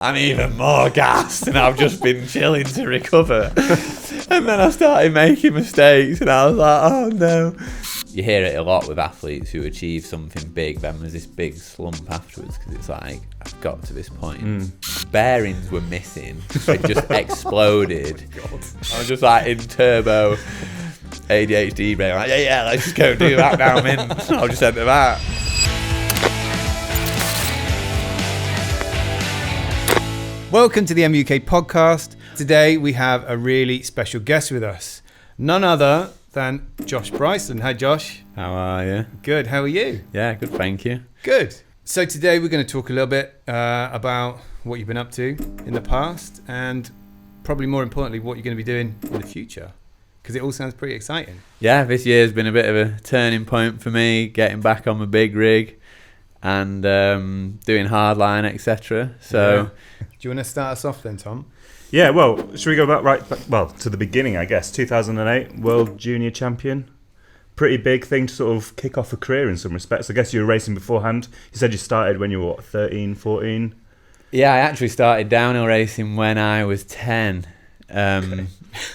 I'm even more gassed and I've just been chilling to recover. And then I started making mistakes and I was like, oh no. You hear it a lot with athletes who achieve something big, then there's this big slump afterwards because it's like, I've got to this point. Bearings were missing. It just exploded. Oh I was just like in turbo ADHD brain. Like, yeah, let's just go do that now, man. I'll just enter that. Welcome to the MBUK podcast. Today we have a really special guest with us. None other than Josh Bryceland. Hi Josh. How are you? Good, how are you? Yeah, good, thank you. Good. So today we're going to talk a little bit about what you've been up to in the past and probably more importantly what you're going to be doing in the future, because it all sounds pretty exciting. Yeah, this year's been a bit of a turning point for me, getting back on my big rig and doing hardline, etc. So, do you want to start us off then, Tom? Yeah, well, should we go back to the beginning, I guess. 2008, World Junior Champion. Pretty big thing to sort of kick off a career in some respects. I guess you were racing beforehand. You said you started when you were, 13, 14? Yeah, I actually started downhill racing when I was 10,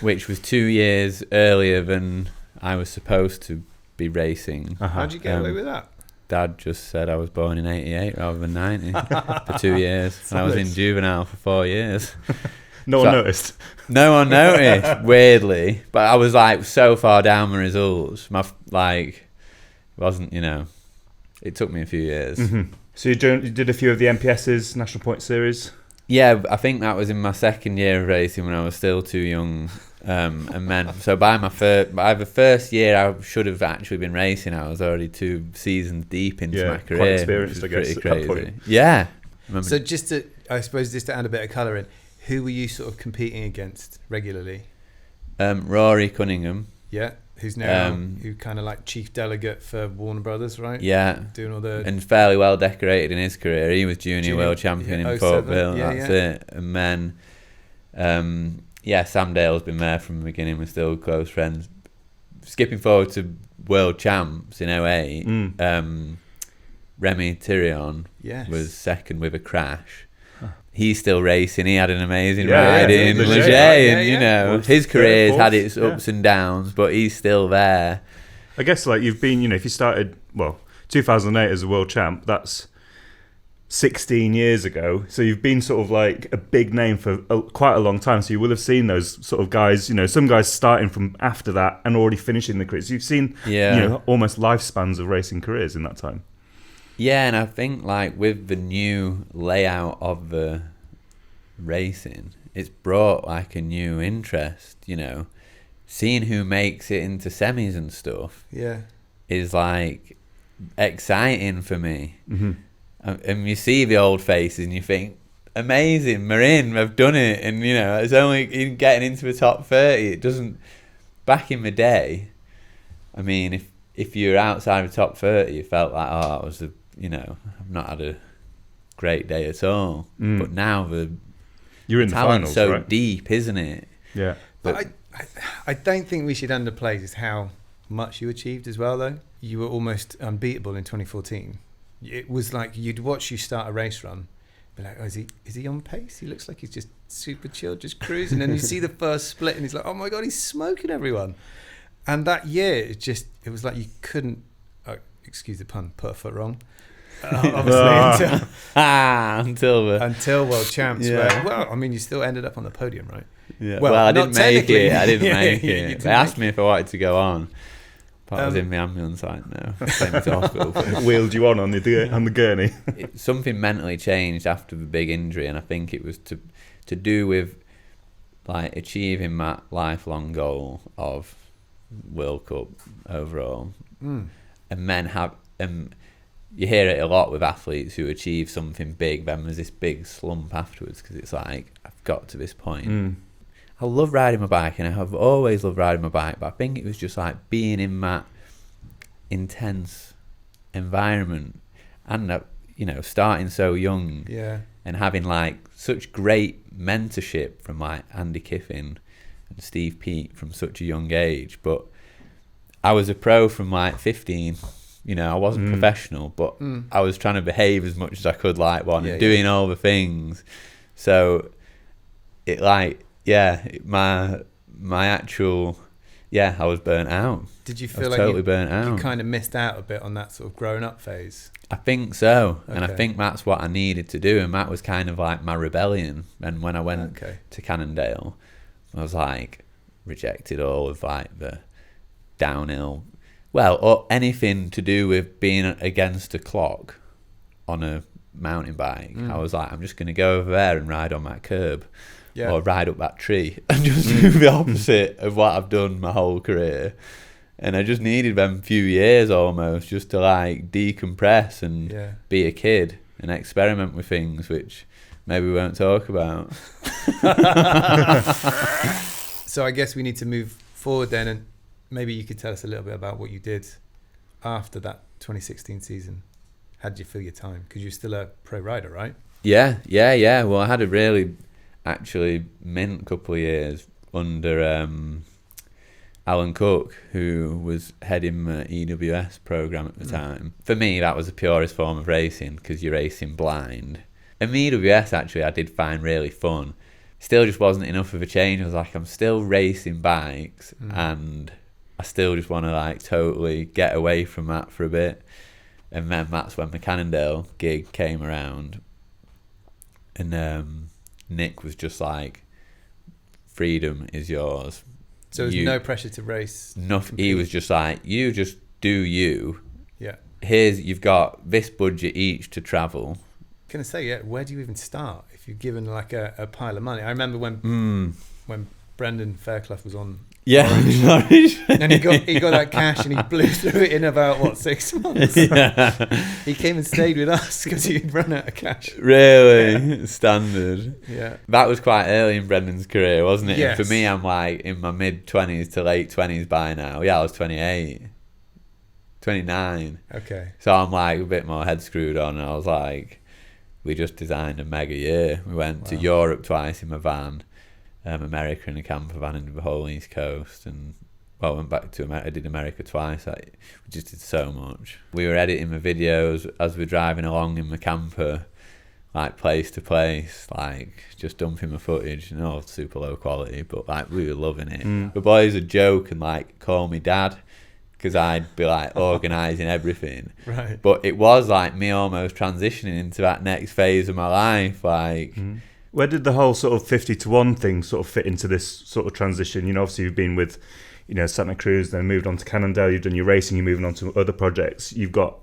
which was 2 years earlier than I was supposed to be racing. How'd you get away with that? Dad just said I was born in 88 rather than 90 for 2 years. And I was in juvenile for 4 years. No one noticed. No one noticed, weirdly. But I was like so far down my results. Wasn't, it took me a few years. Mm-hmm. So you did a few of the NPS's, National Point Series? Yeah, I think that was in my second year of racing when I was still too young. And then, so by the first year I should have actually been racing, I was already 2 seasons deep into my career. Quite experienced, I guess, pretty at that crazy. point. Yeah. So just to add a bit of colour in, who were you sort of competing against regularly? Rory Cunningham. Yeah, who's now who kind of like chief delegate for Warner Brothers, right? Yeah, doing all the and fairly well decorated in his career. He was junior world champion in Portville. That's it. And then, Sam Dale's been there from the beginning. We're still close friends. Skipping forward to world champs in 08, Remy Tirion was second with a crash. He's still racing. He had an amazing ride in Leger, and his career's had its ups and downs, but he's still there. I guess like you've been, if you started 2008 as a world champ, that's 16 years ago. So you've been sort of like a big name for quite a long time. So you will have seen those sort of guys. Some guys starting from after that and already finishing the careers. You've seen almost lifespans of racing careers in that time. Yeah, and I think like with the new layout of the racing, it's brought like a new interest, seeing who makes it into semis and stuff is like exciting for me. Mm-hmm. And you see the old faces and you think, amazing, Marin, they've done it. And, it's only in getting into the top 30. It doesn't, back in the day, I mean, if you're outside the top 30, you felt like, that was I've not had a great day at all. But now you're in the finals, so right? Deep, isn't it? Yeah. But I don't think we should underplay just how much you achieved as well, though. You were almost unbeatable in 2014. It was like you'd watch you start a race run, be like, is he on pace? He looks like he's just super chill, just cruising. And you see the first split, and he's like, oh my god, he's smoking everyone. And that year, it was like you couldn't, excuse the pun, put a foot wrong. Obviously, until world champs. Yeah. You still ended up on the podium, right? Yeah. Well, I didn't make it. They asked me if I wanted to go on. But I was in the ambulance right now. Same to hospital. Wheeled you on the gurney. Something mentally changed after the big injury, and I think it was to do with like achieving that lifelong goal of World Cup overall. And men have you hear it a lot with athletes who achieve something big, then there's this big slump afterwards because it's like, I've got to this point. I love riding my bike and I have always loved riding my bike, but I think it was just like being in that intense environment and starting so young and having like such great mentorship from like Andy Kiffin and Steve Peat from such a young age. But I was a pro from like 15. I wasn't professional, but I was trying to behave as much as I could like one and doing all the things So it my actual I was burnt out. Did you I feel was like totally burnt out? you kind of missed out a bit on that sort of growing up phase? I think so, and I Okay. think that's what I needed to do, and that was kind of like my rebellion. And when I went to Cannondale, I was like rejected all of like the downhill, or anything to do with being against a clock on a mountain bike. I was like, I'm just going to go over there and ride on that curb. Yeah. Or ride up that tree and just do the opposite of what I've done my whole career. And I just needed them few years almost just to like decompress and be a kid and experiment with things which maybe we won't talk about. So I guess we need to move forward then, and maybe you could tell us a little bit about what you did after that 2016 season. How did you feel your time? Because you're still a pro rider, right? Yeah. Well, I had a really actually mint couple of years under Alan Cook, who was heading the EWS program at the time. For me, that was the purest form of racing because you're racing blind. And the EWS actually I did find really fun. Still just wasn't enough of a change. I was like, I'm still racing bikes and I still just want to like totally get away from that for a bit. And then that's when the Cannondale gig came around. And Nick was just like, freedom is yours. So there's no pressure to race. He was just like, you just do you. Yeah. You've got this budget each to travel. Can I say, where do you even start if you're given like a pile of money? I remember when Brendan Fairclough was on. Yeah, and he got that cash and he blew through it in about 6 months. Yeah. He came and stayed with us because he'd run out of cash. Really? Standard. Yeah. That was quite early in Brendan's career, wasn't it? Yes. And for me, I'm like in my mid-20s to late 20s by now. Yeah, I was 28. 29. Okay. So I'm like a bit more head screwed on. And I was like, we just designed a mega year. We went to Europe twice in my van. America in a camper van in the whole East Coast, and went back to America. I did America twice. We just did so much. We were editing the videos as we were driving along in the camper, like place to place, like just dumping the footage. Super low quality, but like we were loving it. The boys would joke and like call me dad because I'd be like organising everything. Right. But it was like me almost transitioning into that next phase of my life, like. Where did the whole sort of 50-1 thing sort of fit into this sort of transition? Obviously you've been with, Santa Cruz, then moved on to Cannondale, you've done your racing, you're moving on to other projects. You've got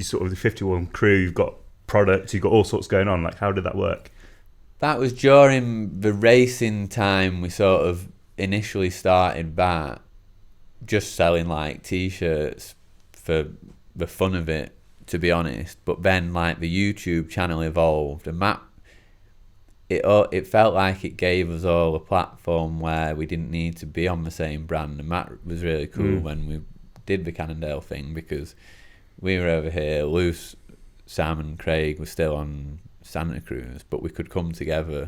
sort of the 51 crew, you've got product, you've got all sorts going on. Like, how did that work? That was during the racing time. We sort of initially started that just selling like T-shirts for the fun of it, to be honest. But then like the YouTube channel evolved, and that it felt like it gave us all a platform where we didn't need to be on the same brand, and that was really cool when we did the Cannondale thing, because we were over here, Luce, Sam and Craig were still on Santa Cruz, but we could come together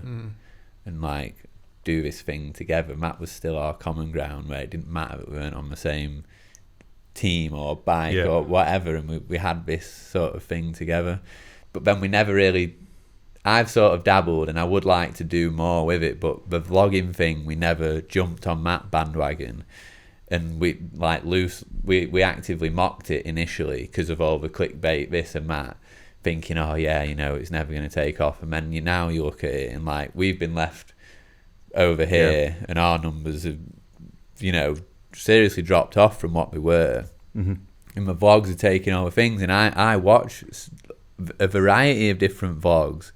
and like do this thing together, and that was still our common ground, where it didn't matter that we weren't on the same team or bike or whatever, and we had this sort of thing together. But then we never really, I've sort of dabbled and I would like to do more with it, but the vlogging thing, we never jumped on that bandwagon. And we like loose, we actively mocked it initially because of all the clickbait, this and that, thinking, oh yeah, it's never going to take off. And then now you look at it and like we've been left over here and our numbers have, seriously dropped off from what we were. And the vlogs are taking over things, and I watch a variety of different vlogs,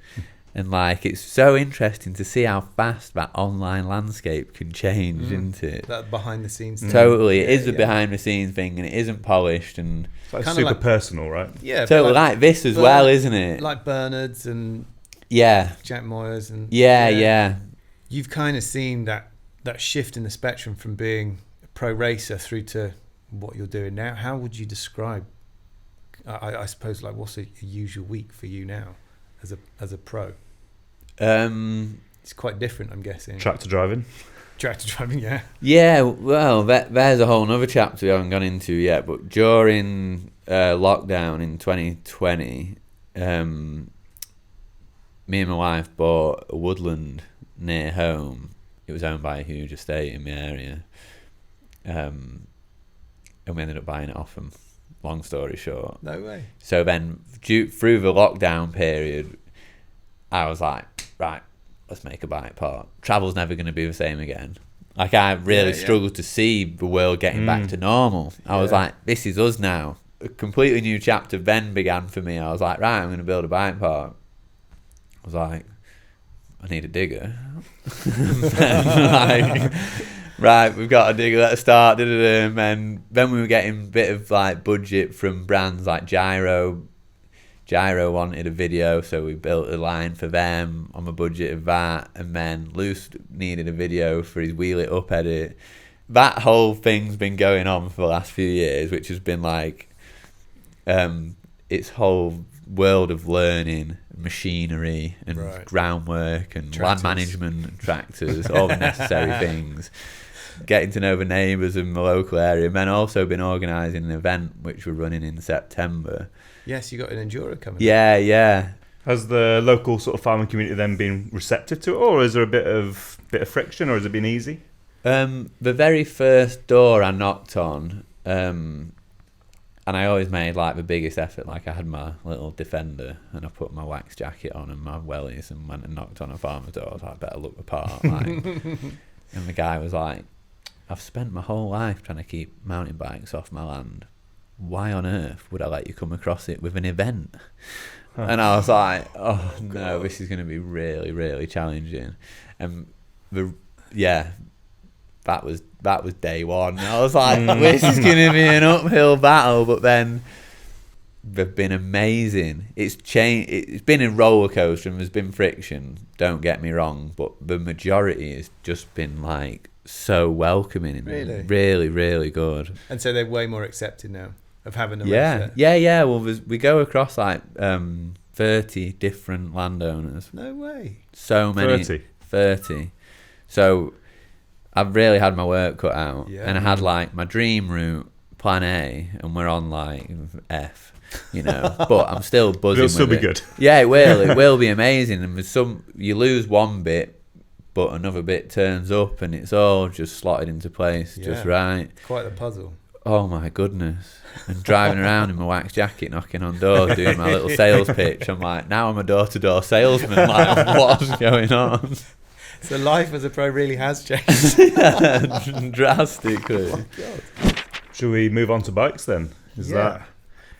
and like it's so interesting to see how fast that online landscape can change, isn't it? That behind the scenes totally it is a behind the scenes thing, and it isn't polished, and it's like super personal, right? Yeah, totally like this as well, isn't it? Like Bernard's and Jack Moyers and you've kind of seen that shift in the spectrum from being a pro racer through to what you're doing now. How would you describe, I suppose, like what's a usual week for you now as a pro? It's quite different, I'm guessing. Tractor driving, yeah. Yeah, well, there's a whole other chapter we haven't gone into yet, but during lockdown in 2020, me and my wife bought a woodland near home. It was owned by a huge estate in the area. And we ended up buying it off them, long story short. No way. So then, through the lockdown period, I was like, right, let's make a bike park. Travel's never going to be the same again. Like, I really struggled to see the world getting back to normal. I was like, this is us now. A completely new chapter then began for me. I was like, right, I'm going to build a bike park. I was like, I need a digger. Like, right, we've got a digger, let's start. And then we were getting a bit of like budget from brands like Gyro. Gyro wanted a video, so we built a line for them on a budget of that. And then Luce needed a video for his Wheel It Up edit. That whole thing's been going on for the last few years, which has been like its whole world of learning, machinery and groundwork and land management and tractors, all the necessary things. Getting to know the neighbours in the local area, and then also been organising an event which we're running in September. Yes, you got an Enduro coming. Yeah. Has the local sort of farming community then been receptive to it, or is there a bit of friction, or has it been easy? The very first door I knocked on, and I always made like the biggest effort. Like, I had my little Defender and I put my wax jacket on and my wellies and went and knocked on a farmer's door. I was like, I better look the part. Like, and the guy was like, I've spent my whole life trying to keep mountain bikes off my land. Why on earth would I let you come across it with an event? And I was like, oh no, this is going to be really, really challenging. And that was day one. I was like, this is going to be an uphill battle. But then they've been amazing. It's changed. It's been a roller coaster and there's been friction. Don't get me wrong, but the majority has just been like so welcoming and really, really good. And so they're way more accepted now of having a race there. Yeah. Well, we go across like 30 different landowners. No way. So many. 30. So I've really had my work cut out, and I had like my dream route, plan A, and we're on like F, but I'm still buzzing. It'll still with be it. Good. Yeah, it will be amazing. And with you lose one bit, but another bit turns up, and it's all just slotted into place just right. Quite a puzzle. Oh my goodness. And driving around in my wax jacket, knocking on doors, doing my little sales pitch. I'm like, now I'm a door-to-door salesman. Like, what's going on? So life as a pro really has changed. Drastically. Oh, God. Should we move on to bikes then? That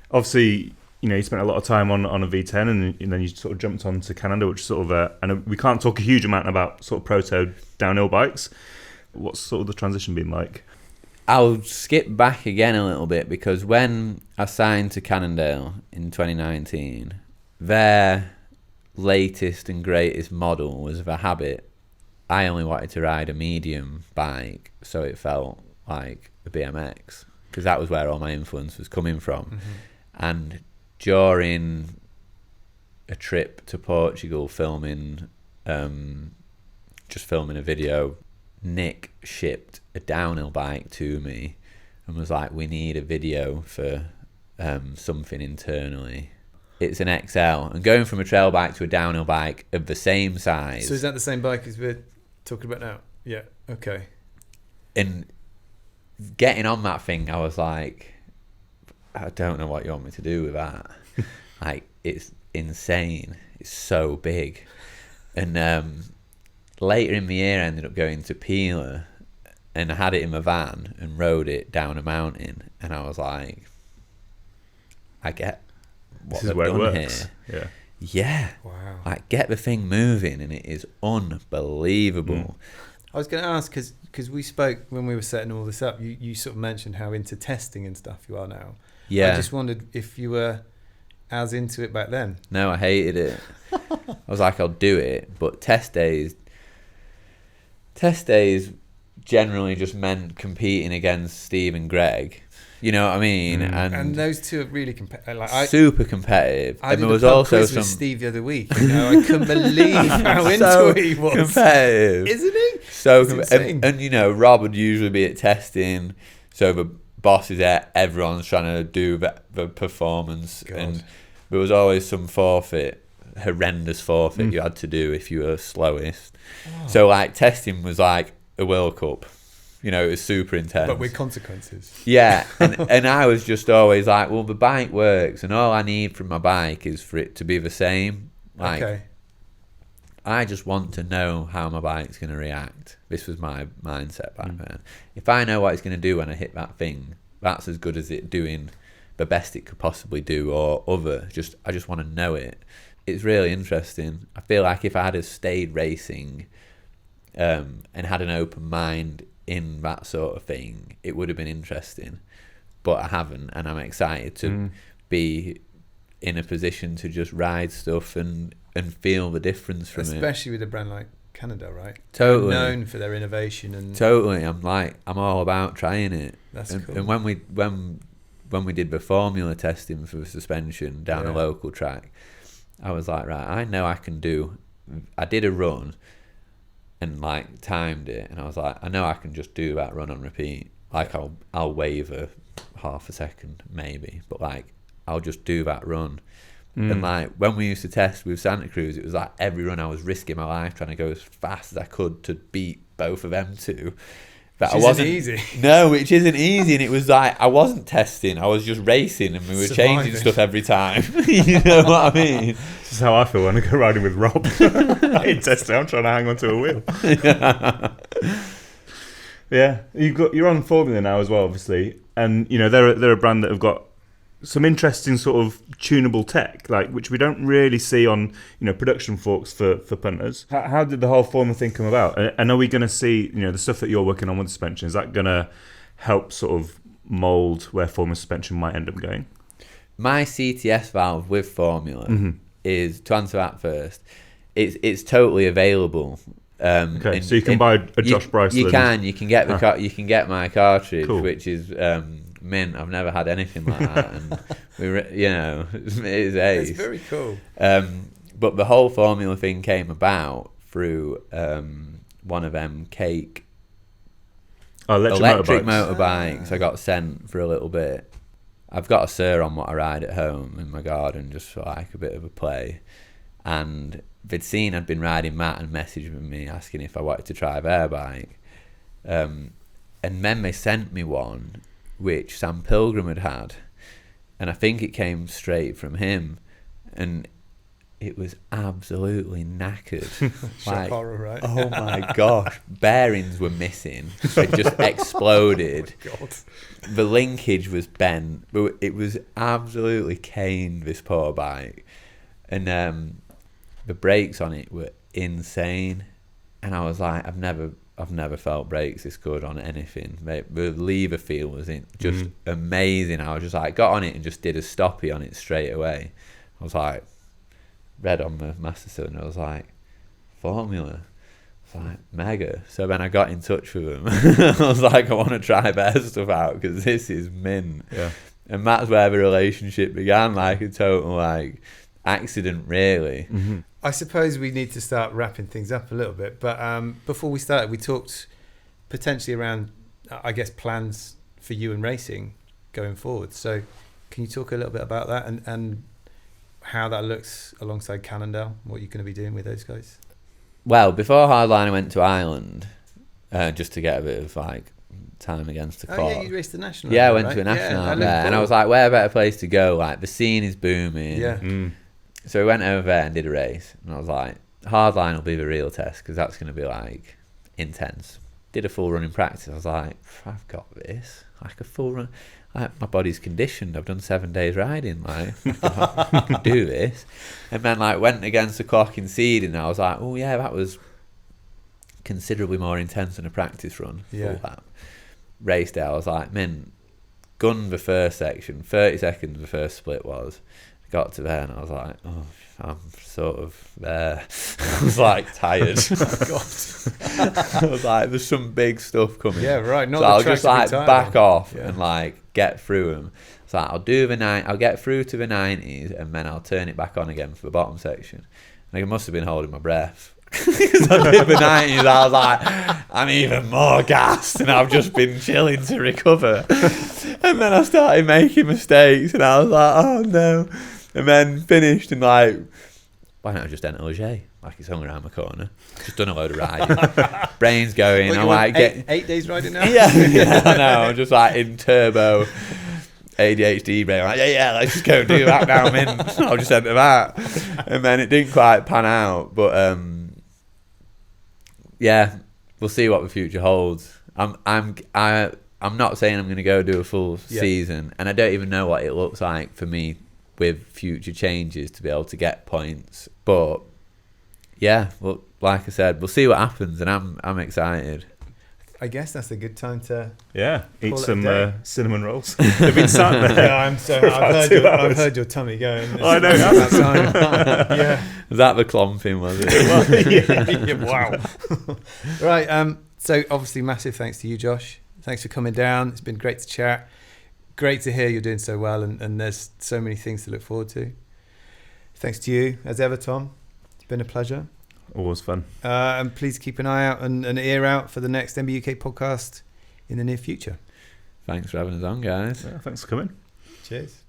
obviously, you spent a lot of time on a V10 and then you sort of jumped onto Canada, which is sort of and we can't talk a huge amount about sort of proto downhill bikes. What's sort of the transition been like? I'll skip back again a little bit, because when I signed to Cannondale in 2019, their latest and greatest model was the Habit. I only wanted to ride a medium bike, so it felt like a BMX, because that was where all my influence was coming from. Mm-hmm. And during a trip to Portugal filming a video, Nick shipped a downhill bike to me and was like, we need a video for something internally. It's an XL, and going from a trail bike to a downhill bike of the same size. So is that the same bike as we're talking about now? Yeah, okay. And getting on that thing, I was like, I don't know what you want me to do with that. Like, it's insane. It's so big. And later in the year, I ended up going to Peeler, and I had it in my van and rode it down a mountain. And I was like, I get what they've done here. Yeah. Wow. Like, get the thing moving, and it is unbelievable. I was going to ask, because we spoke when we were setting all this up, you sort of mentioned how into testing and stuff you are now. Yeah. I just wondered if you were as into it back then. No, I hated it. I was like, I'll do it, but test days generally just meant competing against Steve and Greg. You know what I mean? And those two are really super competitive. I and did there was a pub also quiz some with Steve the other week. I couldn't believe how so into it he was. Competitive, isn't he? So and Rob would usually be at testing, so the boss is there. Everyone's trying to do the performance, and there was always some forfeit horrendous forfeit you had to do if you were slowest. So like testing was like a World Cup. You know, it was super intense. But with consequences. Yeah, and I was just always like, well, the bike works, and all I need from my bike is for it to be the same. Like, Okay. I just want to know how my bike's going to react. This was my mindset back then. If I know what it's going to do when I hit that thing, that's as good as it doing the best it could possibly do, or other. I just want to know it. It's really interesting. I feel like if I had stayed racing and had an open mind in that sort of thing, it would have been interesting. But I haven't, and I'm excited to be in a position to just ride stuff and feel the difference from it. Especially with a brand like Canada, right? Totally. They're known for their innovation and Totally. I'm all about trying it. That's and, cool. And when we did the formula testing for the suspension down a local track, I was like, right, I know I can do. I did a run and like timed it, and I was like, I know I can just do that run on repeat. Like I'll waver half a second maybe, but like I'll just do that run. And like when we used to test with Santa Cruz, it was like every run I was risking my life trying to go as fast as I could to beat both of them two. But which isn't easy. No, which isn't easy. And it was like I wasn't testing, I was just racing, and we were changing stuff every time. You know what I mean? This is how I feel when I go riding with Rob. I ain't testing, I'm trying to hang onto a wheel. Yeah, you're on Formula now as well, obviously, and you know they're a brand that have got some interesting sort of tunable tech, like which we don't really see on production forks for punters. How did the whole Formula thing come about? And are we going to see the stuff that you're working on with the suspension? Is that going to help sort of mould where Formula suspension might end up going? My CTS valve with Formula is, to answer that first, it's totally available. Okay, so you can buy a Josh Bryceland. You can get you can get my cartridge, cool. which is mint. I've never had anything like that, and it is ace. It's very cool. But the whole Formula thing came about through one of them cake electric motorbikes. I got sent for a little bit. I've got a Sir on what I ride at home in my garden, just for like a bit of a play, and they'd seen I'd been riding that and messaged me asking if I wanted to try their bike. And then they sent me one which Sam Pilgrim had, and I think it came straight from him, and it was absolutely knackered. Like, horror, right? Oh my gosh, bearings were missing. It just exploded. Oh God. The linkage was bent. It was absolutely caned, this poor bike, and the brakes on it were insane. And I was like, I've never felt brakes this good on anything. The lever feel was just amazing. I was just like, got on it and just did a stoppie on it straight away. I was like, read on the master cylinder, I was like, Formula. I was like, mega. So then I got in touch with them. I was like, I want to try their stuff out because this is mint. Yeah. And that's where the relationship began, like a total like accident, really. I suppose we need to start wrapping things up a little bit, but before we started, we talked potentially around, I guess, plans for you and racing going forward. So can you talk a little bit about that and how that looks alongside Cannondale, what you're going to be doing with those guys? Well, before Hardline, I went to Ireland just to get a bit of like time against the clock. Oh yeah, you raced the national. Yeah, I went to a national out there, and I was like, where a better place to go? Like the scene is booming. Yeah. So we went over there and did a race, and I was like, Hardline will be the real test because that's going to be like intense. Did a full run in practice. I was like, I've got this. Like a full run. Like my body's conditioned. I've done 7 days riding. Like I can do this. And then like went against the clock in seeding. And I was like, oh yeah, that was considerably more intense than a practice run. Yeah. Full lap. Race day, I was like, man, gunned the first section. 30 seconds the first split was. Got to there and I was like, oh, I'm sort of there. I was like tired. Oh, God. I was like, there's some big stuff coming. Yeah, right. Not so the I'll track just like to be back off Yeah. and like get through them. So I'll get through to the 90s and then I'll turn it back on again for the bottom section. And I must have been holding my breath. Because I did the 90s, I was like, I'm even more gassed and I've just been chilling to recover. And then I started making mistakes and I was like, oh no. And then finished and like why don't I just enter Auger? Like it's hung around my corner. Just done a load of riding. Brain's going. What, I'm you like, want 8 days riding now? yeah, I know. I'm just like in turbo ADHD brain. Like, yeah, let's just go do that now. I'm in. I'll just enter that. And then it didn't quite pan out. But yeah, we'll see what the future holds. I'm not saying I'm going to go do a full season, and I don't even know what it looks like for me with future changes to be able to get points. But yeah, well, like I said, we'll see what happens, and I'm excited. I guess that's a good time to eat call it some a day. Cinnamon rolls. They've been sat there. Yeah, I'm so. for about I've 2 hours. heard your tummy going. I know. It's about time. Yeah. Was that the clomping, was it? Wow. Right. So obviously, massive thanks to you, Josh. Thanks for coming down. It's been great to chat. Great to hear you're doing so well, and there's so many things to look forward to. Thanks to you, as ever, Tom. It's been a pleasure. Always fun. And please keep an eye out and an ear out for the next MBUK podcast in the near future. Thanks for having us on, guys. Yeah, thanks for coming. Cheers.